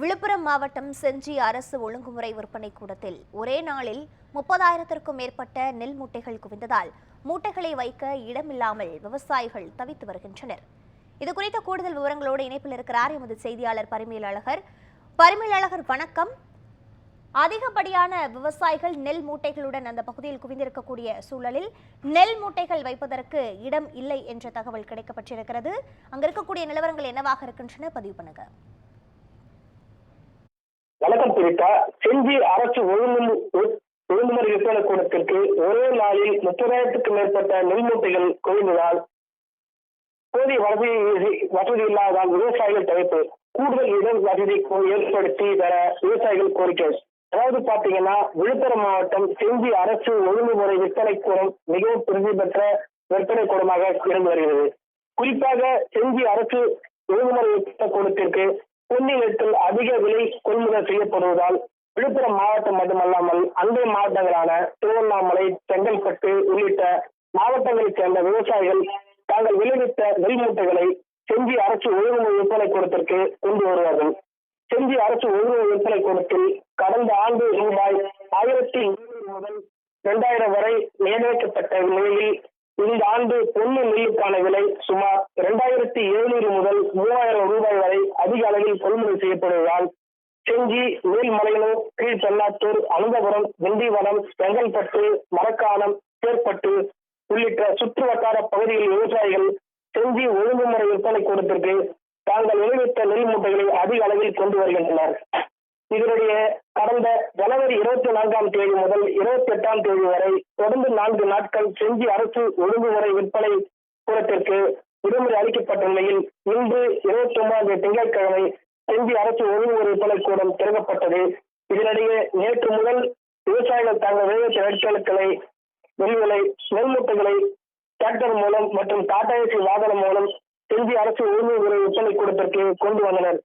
விழுப்புரம் மாவட்டம் செஞ்சி அரசு ஒழுங்குமுறை விற்பனை கூடத்தில் ஒரே நாளில் 30,000க்கும் மேற்பட்ட நெல் மூட்டைகள் குவிந்ததால் மூட்டைகளை வைக்க இடமில்லாமல் விவசாயிகள் தவித்து வருகின்றனர். இதுகுறித்த கூடுதல் விவரங்களோடு இணைப்பில் இருக்கிறார் எமது செய்தியாளர் பரிமேலழகர். வணக்கம். அதிகப்படியான விவசாயிகள் நெல் மூட்டைகளுடன் அந்த பகுதியில் குவிந்திருக்கக்கூடிய சூழலில் நெல் மூட்டைகள் வைப்பதற்கு இடம் இல்லை என்ற தகவல் கிடைக்கப்பட்டிருக்கிறது. அங்க இருக்கக்கூடிய நிலவரங்கள் என்னவாக இருக்கின்றன பதிவு பண்ணுங்க. வணக்கம் பிரித்தா. செஞ்சி அரசு ஒழுங்குமுறை விற்பனை கூடத்திற்கு ஒரே நாளில் 30,000க்கும் மேற்பட்ட நெல் மூட்டைகள் குவிந்ததால் போதிய வசதி இல்லாததால் விவசாயிகள் தவிப்பு. கூடுதல் இடம் வசதி ஏற்படுத்தி தர விவசாயிகள் கோரிக்கை. அதாவது பாத்தீங்கன்னா, விழுப்புரம் மாவட்டம் செஞ்சி அரசு ஒழுங்குமுறை விற்பனை கூடம் மிகவும் பிரசித்தி பெற்ற விற்பனை கூடமாக இருந்து வருகிறது. குறிப்பாக செஞ்சி அரசு ஒழுங்குமுறை விற்பனை கூடத்திற்கு பொன்னி நெற்கள் அதிக விலை கொள்முதல் செய்யப்படுவதால் விழுப்புரம் மாவட்டம் மட்டுமல்லாமல் அண்டை மாவட்டங்களான திருவண்ணாமலை, செங்கல்பட்டு உள்ளிட்ட மாவட்டங்களைச் சேர்ந்த விவசாயிகள் தாங்கள் விளைவித்த நெல் மூட்டைகளை செஞ்சி அரசு ஒழுங்குமுறை விற்பனை கூடத்திற்கு கொண்டு வருவார்கள். செஞ்சி அரசு ஒழுங்குமுறை விற்பனை கூடத்தில் கடந்த ஆண்டு ரூபாய் 1,700 முதல் 2,000 வரை நிர்ணயிக்கப்பட்ட நிலையில் இந்த ஆண்டு பொன்னி நெல்லுக்கான விலை சுமார் 2,700 முதல் 3,000 ரூபாய் வரை அதிக அளவில் கொள்முதல் செய்யப்படுவதால் செஞ்சி, மேல்மலையனூர், கீழ்பெண்ணாத்தூர், அனந்தபுரம், திண்டிவனம், செங்கல்பட்டு, மரக்காணம், சேற்பட்டு உள்ளிட்ட சுற்று வட்டார பகுதிகளில் விவசாயிகள் செஞ்சி ஒழுங்குமுறை விற்பனை கூடத்திற்கு தாங்கள் விளைவித்த நெல் மூட்டைகளை அதிக அளவில் கொண்டு வருகின்றனர். இதனுடைய கடந்த ஜனவரி 24ஆம் தேதி முதல் 28ஆம் தேதி வரை தொடர்ந்து 4 நாட்கள் செஞ்சி அரசு ஒழுங்குமுறை விற்பனை கூடத்திற்கு விடுமுறை அளிக்கப்பட்ட நிலையில் இன்று 29ஆம் தேதி திங்கட்கிழமை செஞ்சி அரசு ஒழுங்குமுறை விற்பனை கூடம் திறக்கப்பட்டது. இதனிடையே நேற்று முதல் விவசாயிகள் தாங்கள் விளைவித்த நெற்களுக்களை நெல் மூட்டைகளை டிராக்டர் மூலம் மற்றும் டாடா ஏசி வாகனம் மூலம் செஞ்சி அரசு ஒழுங்குமுறை விற்பனை கூடத்திற்கு கொண்டு வந்தனர்.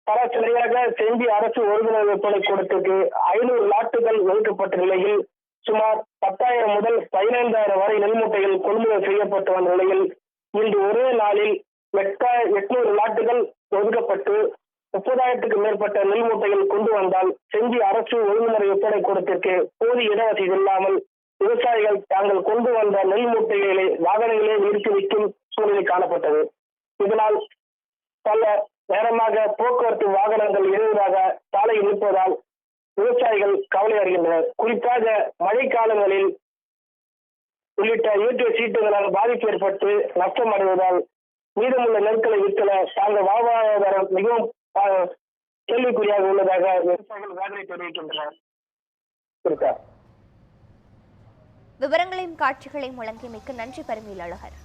சராசரியாக செஞ்சி அரசு ஒழுங்குமுறை விற்பனை கூடத்திற்கு 500 லாட்டுகள் ஒதுக்கப்பட்ட நிலையில் சுமார் 10,000 முதல் 15,000 வரை நெல் மூட்டைகள் கொள்முதல் செய்யப்பட்டு வந்த நிலையில் இன்று ஒரே நாளில் 800 லாட்டுகள் ஒதுக்கப்பட்டு 30,000க்கும் மேற்பட்ட நெல் மூட்டைகள் கொண்டு வந்தால் செஞ்சி அரசு ஒழுங்குமுறை விற்பனை கூடத்திற்கு போதிய இடவசதி இல்லாமல் விவசாயிகள் தாங்கள் கொண்டு வந்த நெல் மூட்டைகளை வாகனங்களே நிறுத்தி வைக்கும் சூழ்நிலை காணப்பட்டது. இதனால் பல நேரமாக போக்குவரத்து வாகனங்கள் இடையூறாக சாலையில் நிற்பதால் விவசாயிகள் கவலை அடைகின்றனர். குறிப்பாக மழைக்காலங்களில் உள்ளிட்ட இயற்கை சீட்டுகளால் பாதிப்பு ஏற்பட்டு நஷ்டம் அடைவதால் மீதமுள்ள நெற்களை விற்கல தாங்கள் வாழ்வாதாரம் மிகவும் கேள்விக்குறியாக உள்ளதாக விவசாயிகள் வேதனை தெரிவிக்கின்றனர். விவரங்களையும் காட்சிகளையும் வழங்கியமைக்கு நன்றி பரிமேலழகர்.